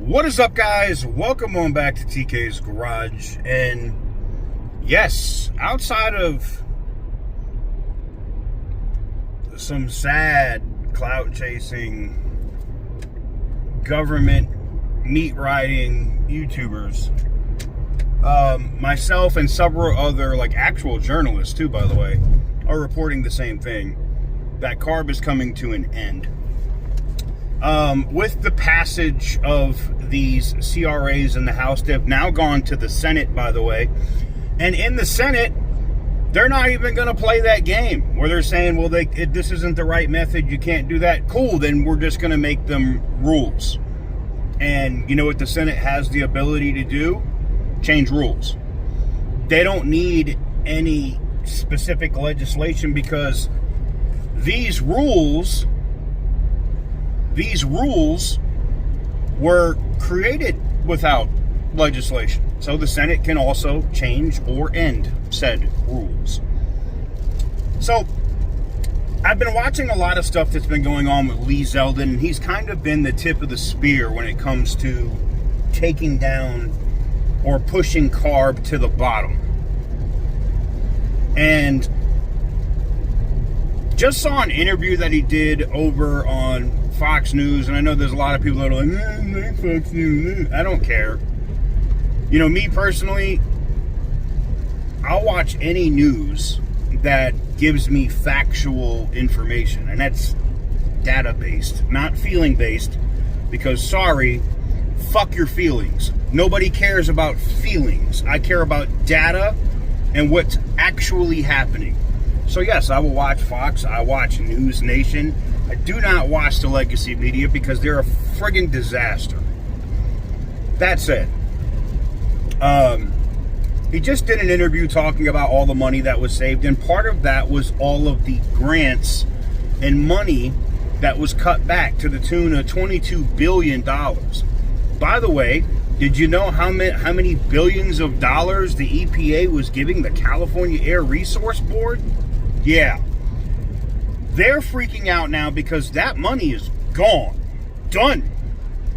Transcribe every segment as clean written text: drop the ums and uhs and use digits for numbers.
What is up, guys? Welcome on back to TK's Garage. And yes, outside of some sad clout chasing, government meat riding YouTubers, myself and several other actual journalists too, by the way, are reporting the same thing, that CARB is coming to an end. With the passage of these CRAs in the House, they've now gone to the Senate, by the way. And in the Senate, they're not even going to play that game where they're saying, well, this isn't the right method, you can't do that. Cool, then we're just going to make them rules. And you know what the Senate has the ability to do? Change rules. They don't need any specific legislation because these rules were created without legislation. So the Senate can also change or end said rules. So I've been watching a lot of stuff that's been going on with Lee Zeldin, and he's kind of been the tip of the spear when it comes to taking down or pushing CARB to the bottom. And just saw an interview that he did over on Fox News, and I know there's a lot of people that are like, Fox News. I don't care. You know, me personally, I'll watch any news that gives me factual information, and that's data-based, not feeling-based, because, sorry, fuck your feelings. Nobody cares about feelings. I care about data and what's actually happening. So yes, I will watch Fox, I watch News Nation. I do not watch the legacy media because they're a friggin' disaster. That said, he just did an interview talking about all the money that was saved, and part of that was all of the grants and money that was cut back to the tune of $22 billion. By the way, did you know how many billions of dollars the EPA was giving the California Air Resource Board? Yeah. They're freaking out now because that money is gone. Done.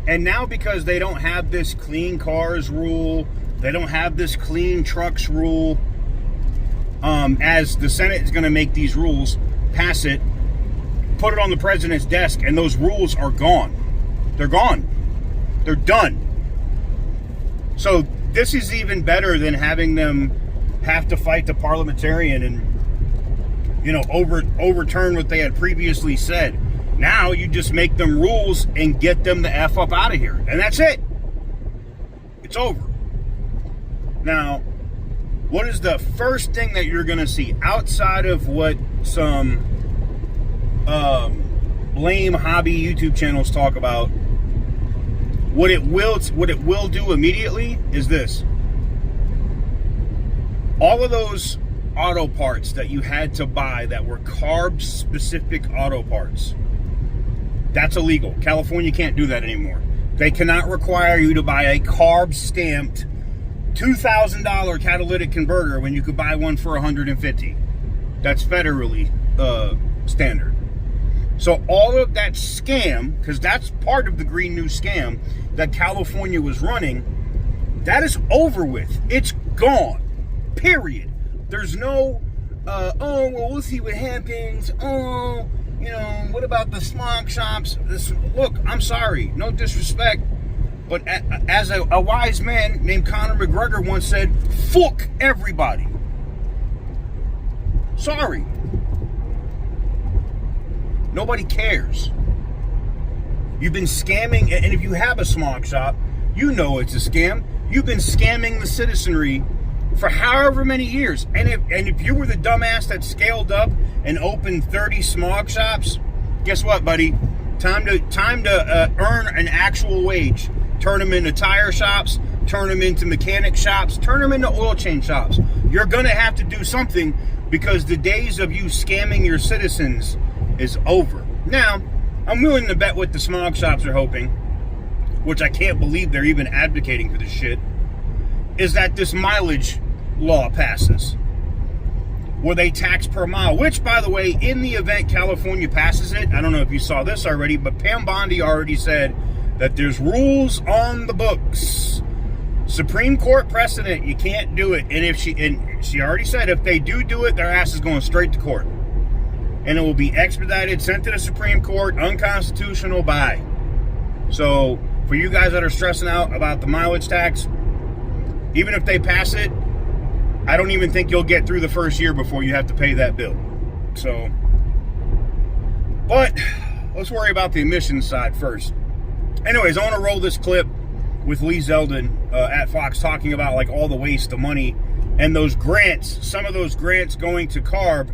And now because they don't have this clean cars rule, they don't have this clean trucks rule, as the Senate is going to make these rules, pass it, put it on the president's desk, and those rules are gone. They're gone. They're done. So this is even better than having them have to fight the parliamentarian and, overturn what they had previously said. Now you just make them rules and get them the F up out of here. And that's it. It's over. Now, what is the first thing that you're going to see outside of what some lame hobby YouTube channels talk about? What it will do immediately is this. All of those auto parts that you had to buy that were CARB specific auto parts, that's illegal. California can't do that anymore. They cannot require you to buy a CARB stamped $2,000 catalytic converter when you could buy one for $150. That's federally standard. So all of that scam, because that's part of the Green New scam that California was running, that is over with. It's gone. Period. There's no, well, we'll see what happens. What about the smog shops? Look, I'm sorry, no disrespect, but as a wise man named Conor McGregor once said, fuck everybody. Sorry. Nobody cares. You've been scamming, and if you have a smog shop, you know it's a scam. You've been scamming the citizenry for however many years. And if you were the dumbass that scaled up and opened 30 smog shops, guess what, buddy? Time to earn an actual wage. Turn them into tire shops, turn them into mechanic shops, turn them into oil change shops. You're going to have to do something because the days of you scamming your citizens is over. Now, I'm willing to bet what the smog shops are hoping, which I can't believe they're even advocating for this shit, is that this mileage law passes, where they tax per mile, which, by the way, in the event California passes it, I don't know if you saw this already, but Pam Bondi already said that there's rules on the books. Supreme Court precedent, you can't do it. And she already said if they do it, their ass is going straight to court. And it will be expedited, sent to the Supreme Court, unconstitutional, bye. So, for you guys that are stressing out about the mileage tax, even if they pass it, I don't even think you'll get through the first year before you have to pay that bill. So, but let's worry about the emissions side first. Anyways, I want to roll this clip with Lee Zeldin at Fox talking about like all the waste of money and those grants, some of those grants going to CARB.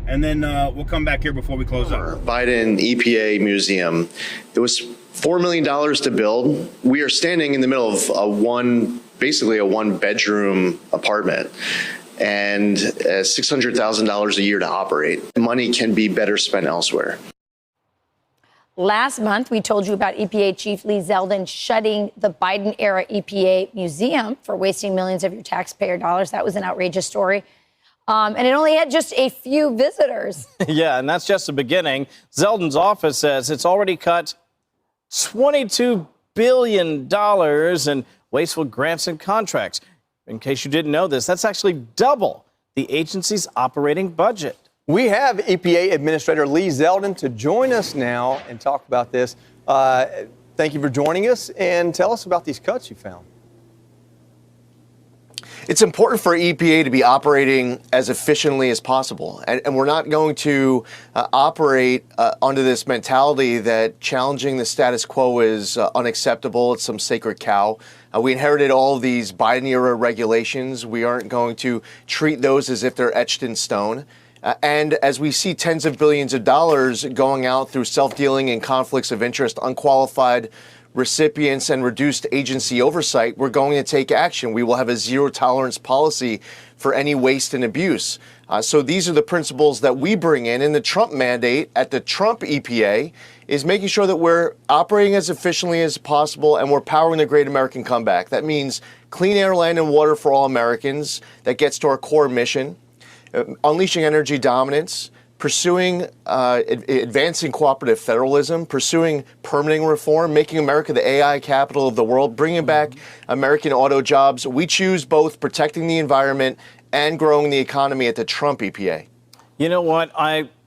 And then we'll come back here before we close out. Biden EPA Museum. It was $4 million to build. We are standing in the middle of basically a one-bedroom apartment, and $600,000 a year to operate. Money can be better spent elsewhere. Last month, we told you about EPA Chief Lee Zeldin shutting the Biden-era EPA Museum for wasting millions of your taxpayer dollars. That was an outrageous story. And it only had just a few visitors. Yeah, and that's just the beginning. Zeldin's office says it's already cut $22 billion in wasteful grants and contracts. In case you didn't know this, that's actually double the agency's operating budget. We have EPA Administrator Lee Zeldin to join us now and talk about this. Thank you for joining us, and tell us about these cuts you found. It's important for EPA to be operating as efficiently as possible. And we're not going to operate under this mentality that challenging the status quo is unacceptable. It's some sacred cow. We inherited all of these Biden-era regulations. We aren't going to treat those as if they're etched in stone. And as we see tens of billions of dollars going out through self-dealing and conflicts of interest, unqualified recipients, and reduced agency oversight, we're going to take action. We will have a zero-tolerance policy for any waste and abuse. So these are the principles that we bring in. And the Trump mandate at the Trump EPA is making sure that we're operating as efficiently as possible and we're powering the great American comeback. That means clean air, land, and water for all Americans. That gets to our core mission. Unleashing energy dominance, pursuing advancing cooperative federalism, pursuing permitting reform, making America the AI capital of the world, bringing back American auto jobs. We choose both protecting the environment and growing the economy at the Trump EPA. You know what?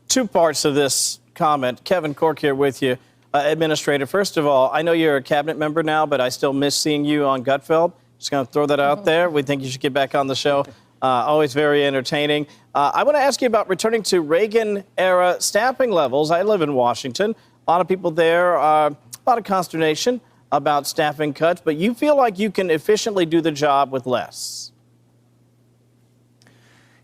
Two parts of this comment. Kevin Cork here with you, Administrator. First of all, I know you're a cabinet member now, but I still miss seeing you on Gutfeld. Just going to throw that out there. We think you should get back on the show. Always very entertaining. I want to ask you about returning to Reagan-era staffing levels. I live in Washington. A lot of people there, a lot of consternation about staffing cuts, but you feel like you can efficiently do the job with less.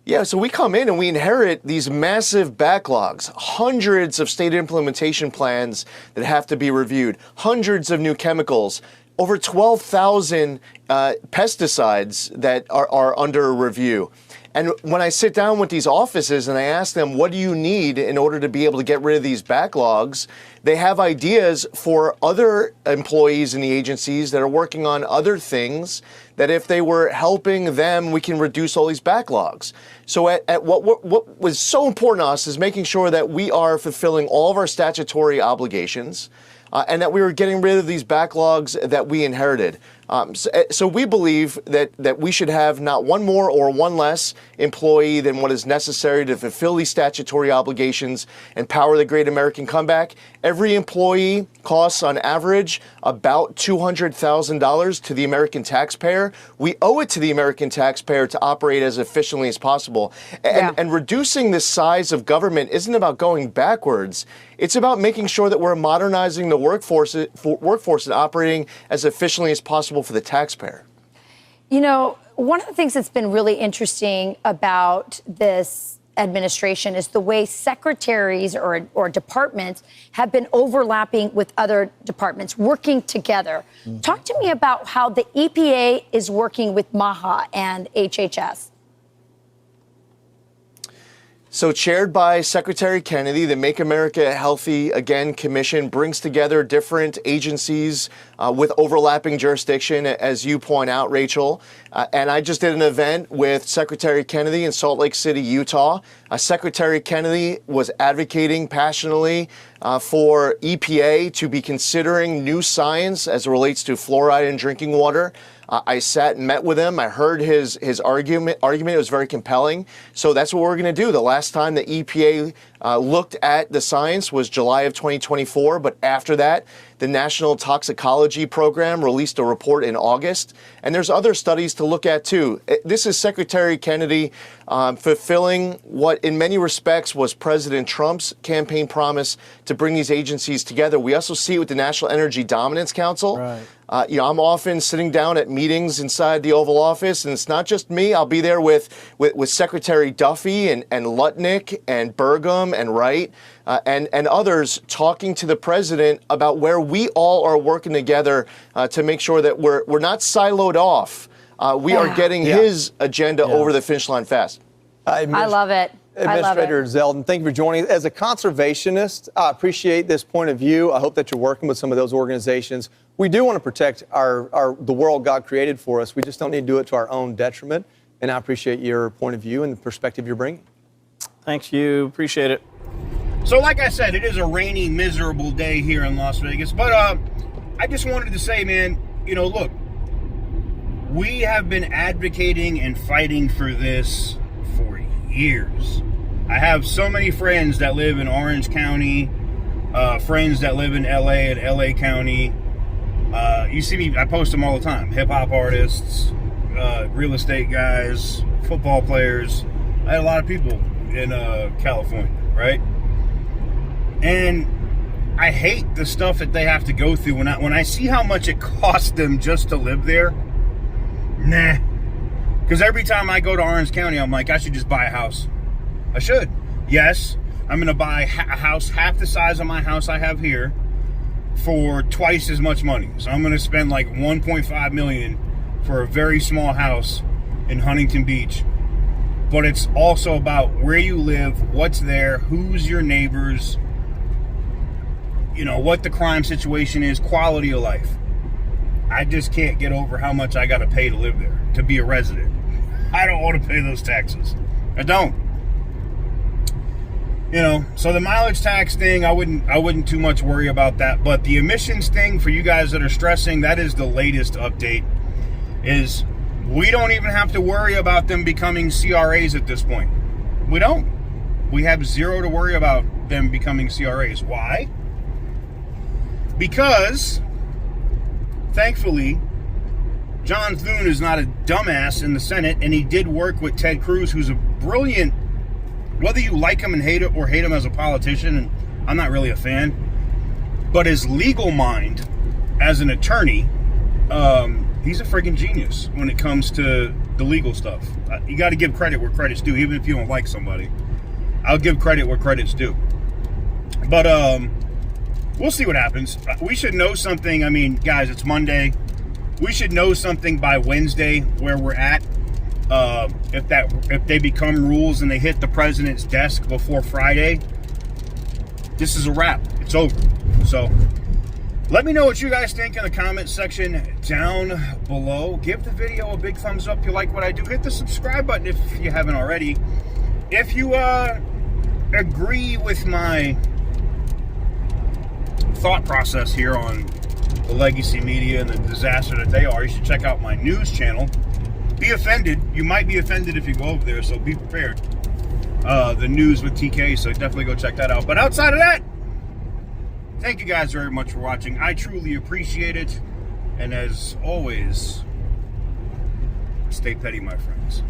Yeah, so we come in and we inherit these massive backlogs, hundreds of state implementation plans that have to be reviewed, hundreds of new chemicals, over 12,000 pesticides that are under review. And when I sit down with these offices and I ask them, what do you need in order to be able to get rid of these backlogs? They have ideas for other employees in the agencies that are working on other things that if they were helping them, we can reduce all these backlogs. So what was so important to us is making sure that we are fulfilling all of our statutory obligations, and that we were getting rid of these backlogs that we inherited. So we believe that we should have not one more or one less employee than what is necessary to fulfill these statutory obligations and power the great American comeback. Every employee costs on average about $200,000 to the American taxpayer. We owe it to the American taxpayer to operate as efficiently as possible. And reducing the size of government isn't about going backwards. It's about making sure that we're modernizing the workforce and operating as efficiently as possible for the taxpayer. You know, one of the things that's been really interesting about this administration is the way secretaries or departments have been overlapping with other departments, working together. Mm-hmm. Talk to me about how the EPA is working with MAHA and HHS. So chaired by Secretary Kennedy, the Make America Healthy Again Commission brings together different agencies with overlapping jurisdiction, as you point out, Rachel. And I just did an event with Secretary Kennedy in Salt Lake City, Utah. Secretary Kennedy was advocating passionately for EPA to be considering new science as it relates to fluoride in drinking water. I sat and met with him. I heard his argument. It was very compelling. So that's what we're going to do. The last time the EPA looked at the science was July of 2024. But after that, the National Toxicology Program released a report in August. And there's other studies to look at, too. This is Secretary Kennedy fulfilling what, in many respects, was President Trump's campaign promise to bring these agencies together. We also see it with the National Energy Dominance Council. Right. I'm often sitting down at meetings inside the Oval Office, and it's not just me. I'll be there with Secretary Duffy and Lutnick and Burgum and Wright and others talking to the president about where we all are working together to make sure that we're not siloed off. We are getting his agenda over the finish line fast. I love it. Administrator Zeldin, thank you for joining us. As a conservationist, I appreciate this point of view. I hope that you're working with some of those organizations. We do want to protect the world God created for us. We just don't need to do it to our own detriment. And I appreciate your point of view and the perspective you're bringing. Thanks, you. Appreciate it. So like I said, it is a rainy, miserable day here in Las Vegas. But I just wanted to say, man, look, we have been advocating and fighting for this for years. I have so many friends that live in Orange County, friends that live in LA and LA County. You see me, I post them all the time. Hip hop artists, real estate guys, football players. I had a lot of people in California, right? And I hate the stuff that they have to go through. When I see how much it costs them just to live there, nah. Because every time I go to Orange County, I'm like, I should just buy a house. I should. Yes, I'm going to buy a house half the size of my house I have here for twice as much money. So I'm going to spend like $1.5 million for a very small house in Huntington Beach. But it's also about where you live, what's there, who's your neighbors, what the crime situation is, quality of life. I just can't get over how much I got to pay to live there, to be a resident. I don't want to pay those taxes. I don't. So the mileage tax thing, I wouldn't too much worry about that. But the emissions thing, for you guys that are stressing, that is the latest update. Is we don't even have to worry about them becoming CRAs at this point. We don't. We have zero to worry about them becoming CRAs. Why? Because, thankfully, John Thune is not a dumbass in the Senate, and he did work with Ted Cruz, who's a brilliant, whether you like him and hate it or hate him as a politician, and I'm not really a fan, but his legal mind as an attorney, he's a freaking genius when it comes to the legal stuff. You got to give credit where credit's due, even if you don't like somebody. I'll give credit where credit's due. But we'll see what happens. We should know something. I mean, guys, it's Monday. We should know something by Wednesday where we're at. If they become rules and they hit the president's desk before Friday, this is a wrap. It's over. So let me know what you guys think in the comment section down below. Give the video a big thumbs up if you like what I do. Hit the subscribe button if you haven't already. If you agree with my thought process here on the legacy media and the disaster that they are, you should check out my news channel. Be offended. You might be offended if you go over there, so be prepared. The news with TK, so definitely go check that out. But outside of that, thank you guys very much for watching. I truly appreciate it. And as always, stay petty, my friends.